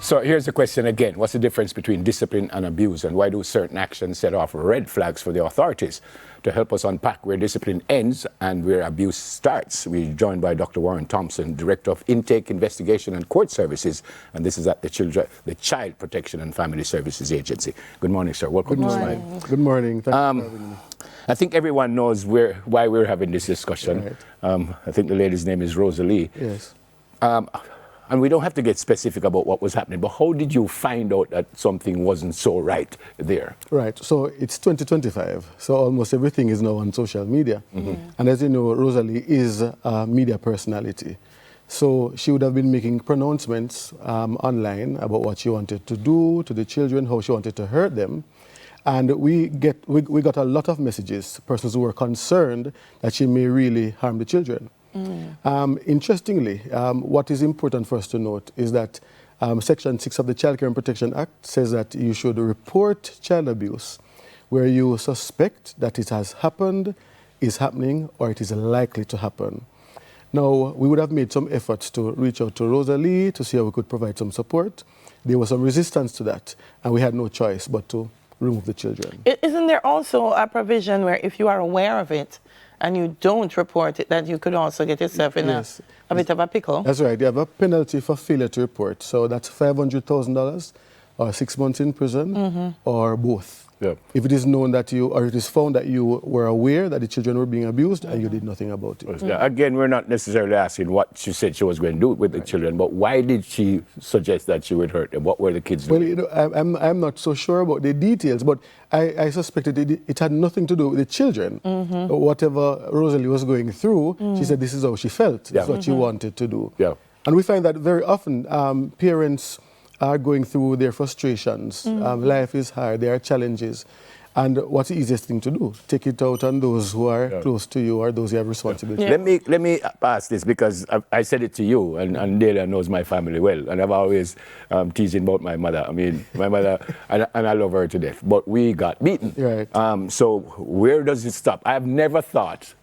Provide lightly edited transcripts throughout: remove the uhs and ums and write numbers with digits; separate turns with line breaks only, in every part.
So here's the question again. What's the difference between discipline and abuse, and why do certain actions set off red flags for the authorities? To help us unpack where discipline ends and where abuse starts, we're joined by Dr. Warren Thompson, Director of Intake, Investigation and Court Services, and this is at the Child Protection and Family Services Agency. Good morning, sir. Welcome to Smile.
Good morning. Thank you for having me.
I think everyone knows why we're having this discussion. Right. I think the lady's name is Rosalie.
Yes.
And we don't have to get specific about what was happening, but how did you find out that something wasn't so right there?
Right. So it's 2025, so almost everything is now on social media. Mm-hmm. And as you know, Rosalie is a media personality. So she would have been making pronouncements online about what she wanted to do to the children, how she wanted to hurt them. And we got a lot of messages, persons who were concerned that she may really harm the children. Interestingly, what is important for us to note is that Section 6 of the Child Care and Protection Act says that you should report child abuse where you suspect that it has happened, is happening, or it is likely to happen. Now, we would have made some efforts to reach out to Rosalie to see how we could provide some support. There was some resistance to that, and we had no choice but to remove the children.
Isn't there also a provision where if you are aware of it and you don't report it, that you could also get yourself in a bit of a pickle?
That's right. You have a penalty for failure to report. So that's $500,000 or 6 months in prison or both. Yeah. If it is known that or it is found that you were aware that the children were being abused and you did nothing about it.
Yeah. Again, we're not necessarily asking what she said she was going to do with the children, but why did she suggest that she would hurt them? What were the kids doing?
Well, I'm not so sure about the details, but I suspected it had nothing to do with the children. Whatever Rosalie was going through, she said this is how she felt. That's what she wanted to do. Yeah. And we find that very often parents are going through their frustrations. Life is hard, there are challenges. And what's the easiest thing to do? Take it out on those who are close to you or those you have responsibility.
Yeah. Let me pass this because I said it to you, and Delia knows my family well. And I've always teasing about my mother. I mean, my mother, and I love her to death. But we got beaten.
Right.
So where does it stop? I have never thought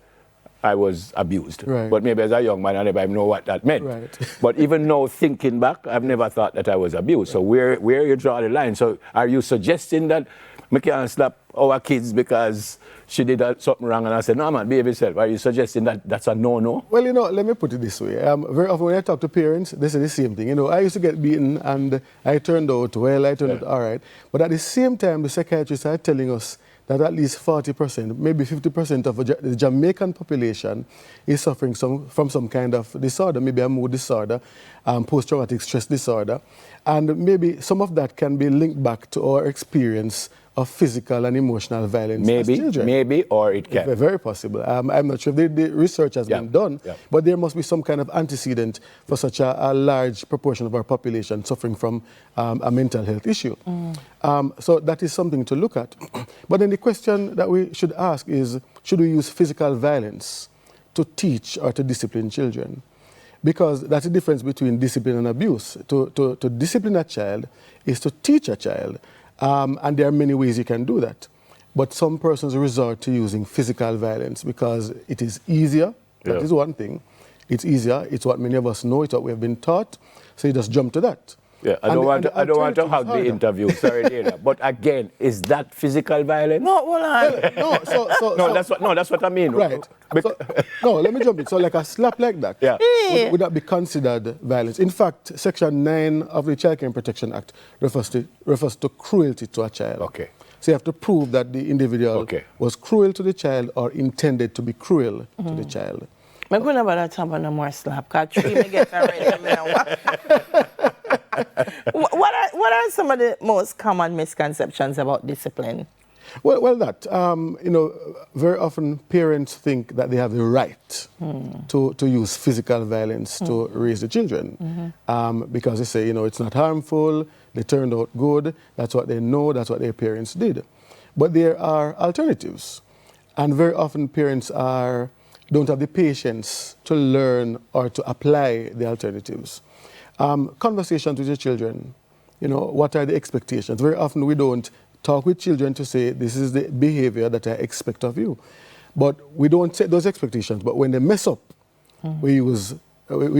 I was abused. Right. But maybe as a young man, I never know what that meant. Right. But even now, thinking back, I've never thought that I was abused. So where you draw the line? So are you suggesting that we can't slap our kids because she did something wrong? And I said, no, man, behave yourself. Are you suggesting that that's a no-no?
Well, let me put it this way. Very often when I talk to parents, they say the same thing. I used to get beaten and I turned out well, I turned out all right. But at the same time, the psychiatrists are telling us that at least 40%, maybe 50% of the Jamaican population is suffering from some kind of disorder, maybe a mood disorder, post-traumatic stress disorder. And maybe some of that can be linked back to our experience of physical and emotional violence as children.
Maybe, or it can.
Very possible. I'm not sure if the research has been done, but there must be some kind of antecedent for such a large proportion of our population suffering from a mental health issue. So that is something to look at. But then the question that we should ask is, should we use physical violence to teach or to discipline children? Because that's the difference between discipline and abuse. To discipline a child is to teach a child. And there are many ways you can do that. But some persons resort to using physical violence because it is easier. That is one thing. It's easier. It's what many of us know. It's what we have been taught. So you just jump to that.
Yeah, I don't want to hug the interview. Sorry, Dana. But again, is that physical violence?
No, well,
that's what I mean.
Right. Let me jump in. So like a slap like that would that be considered violence? In fact, Section 9 of the Child Care and Protection Act refers to cruelty to a child.
Okay.
So you have to prove that the individual was cruel to the child or intended to be cruel to the child.
I'm going to talk about no more slap because three may get already. What are some of the most common misconceptions about discipline?
Well, very often parents think that they have the right to use physical violence to raise the children because they say, it's not harmful, they turned out good, that's what they know, that's what their parents did. But there are alternatives. And very often parents don't have the patience to learn or to apply the alternatives. Conversations with your children, what are the expectations? Very often we don't talk with children to say, this is the behavior that I expect of you. But we don't set those expectations. But when they mess up, we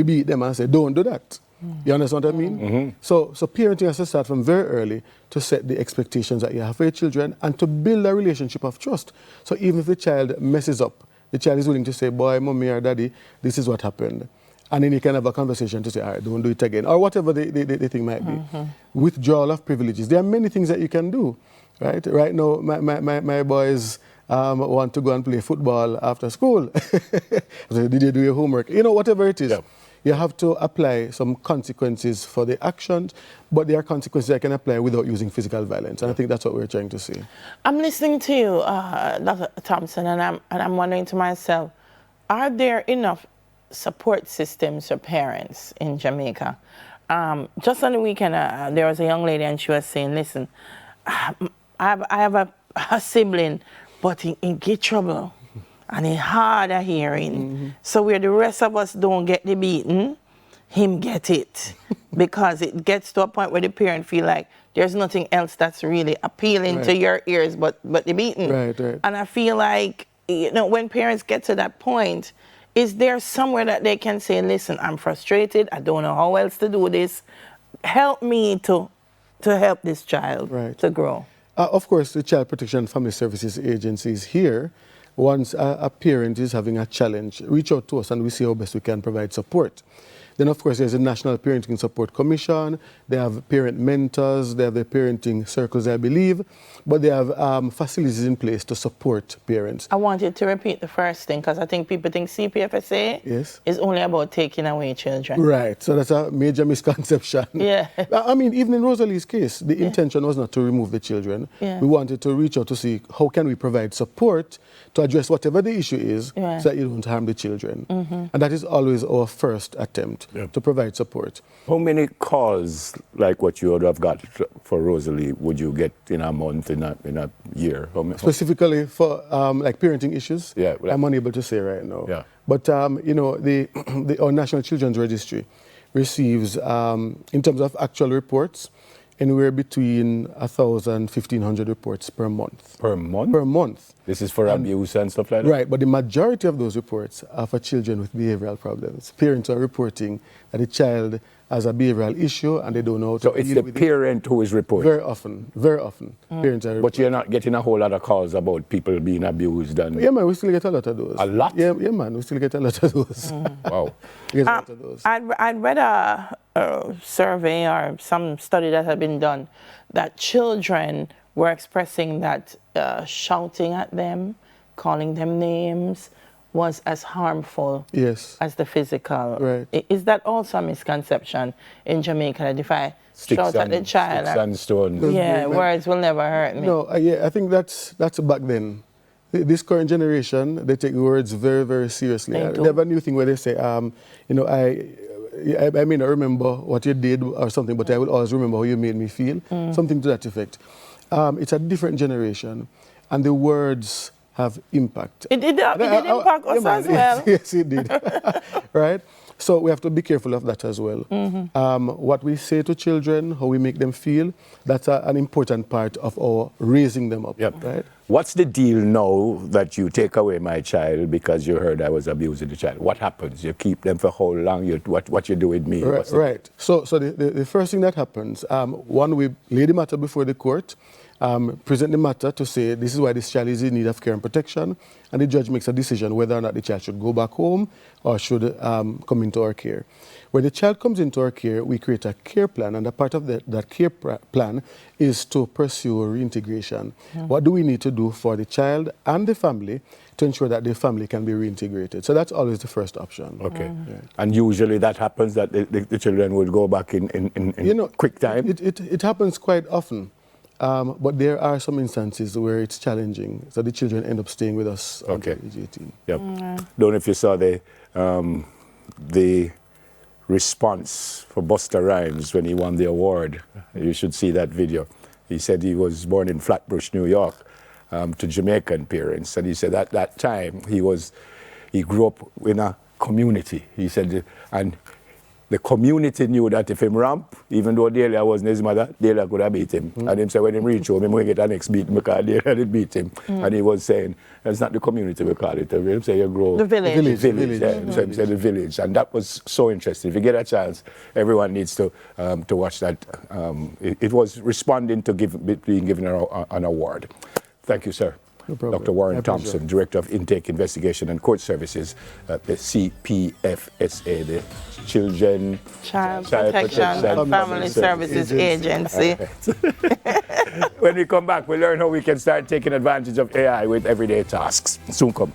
beat them and say, don't do that. You understand what I mean? So parenting has to start from very early to set the expectations that you have for your children and to build a relationship of trust. So even if the child messes up, the child is willing to say, boy, mommy or daddy, this is what happened. And then you can have a conversation to say, all right, don't do it again, or whatever the thing might be. Withdrawal of privileges. There are many things that you can do, right? Right now, my boys want to go and play football after school. So did you do your homework? You know, whatever it is. Yeah. You have to apply some consequences for the actions, but there are consequences that can apply without using physical violence. And I think that's what we're trying to see.
I'm listening to you, Dr. Thompson, and I'm wondering to myself, are there enough support systems for parents in Jamaica? Just on the weekend, there was a young lady and she was saying, listen, I have a sibling, but in get trouble. And he hard of hearing. So where the rest of us don't get the beating, him get it. Because it gets to a point where the parent feel like there's nothing else that's really appealing to your ears but the beating.
Right.
And I feel like, you know, when parents get to that point, is there somewhere that they can say, listen, I'm frustrated, I don't know how else to do this. Help me to help this child to grow.
Of course, the Child Protection and Family Services Agency is here. Once a parent is having a challenge, reach out to us and we see how best we can provide support. Then, of course, there's a National Parenting Support Commission. They have parent mentors. They have the parenting circles, I believe. But they have facilities in place to support parents.
I want you to repeat the first thing because I think people think CPFSA is only about taking away children.
Right. So that's a major misconception.
Yeah.
I mean, even in Rosalie's case, the intention was not to remove the children. We wanted to reach out to see how can we provide support to address whatever the issue is so that you don't harm the children. And that is always our first attempt to provide support.
How many calls like what you would have got for Rosalie would you get in a month, in a year?
Specifically for like parenting issues?
Yeah.
I'm unable to say right now.
Yeah.
But, you know, our National Children's Registry receives, in terms of actual reports, anywhere between 1,000 and 1,500 reports per month.
Per month?
Per month.
This is for abuse and stuff like that?
Right, but the majority of those reports are for children with behavioral problems. Parents are reporting that the child has a behavioral issue and they don't know how to deal with it.
So it's the parent who is reporting?
Very often. Parents are reporting. But
you're not getting a whole lot of calls about people being abused?
Yeah, man, we still get a lot of those.
A lot?
Yeah, man, we still get a lot of those.
Wow.
We get a lot of those.
I'd read a survey or some study that had been done that children were expressing that shouting at them, calling them names, was as harmful as the physical.
Right.
Is that also a misconception in Jamaica that if I shout at the child,
sticks and stones.
words will never hurt me?
No, I think that's back then. This current generation, they take words very, very seriously. They have a new thing where they say, you know, I may not remember what you did or something, but I will always remember how you made me feel. Something to that effect. It's a different generation, and the words have impact.
It did impact us as well.
Yes, it did. Right? So we have to be careful of that as well. What we say to children, how we make them feel, that's an important part of our raising them up. Right?
What's the deal now that you take away my child because you heard I was abusing the child? What happens? You keep them for how long? What you do with me?
Right. So the first thing that happens, one, we lay the matter before the court, present the matter to say this is why this child is in need of care and protection, and the judge makes a decision whether or not the child should go back home or should come into our care. When the child comes into our care, we create a care plan, and a part of that care plan is to pursue reintegration. What do we need to do for the child and the family to ensure that the family can be reintegrated? So that's always the first option.
Okay. Right. And usually that happens, that the children would go back in quick time?
It happens quite often. But there are some instances where it's challenging, so the children end up staying with us until age 18.
Yep. Don't know if you saw the response for Busta Rhymes when he won the award. You should see that video. He said he was born in Flatbush, New York, to Jamaican parents, and he said at that time he grew up in a community. He said, and the community knew that if him ramp, even though Delia wasn't his mother, Delia could have beat him. And him say when him reach home, him will get the next beat because Delia did beat him. And he was saying, it's not the community we call it. Him say you grow.
The village.
The village. Yeah. So him say the village. And that was so interesting. If you get a chance, everyone needs to watch that. It was responding to being given an award. Thank you, sir.
No problem.
Dr. Warren Thompson, Director of Intake Investigation and Court Services at the CPFSA, the Child Protection and Family Services Agency. When we come back, we'll learn how we can start taking advantage of AI with everyday tasks. Soon come.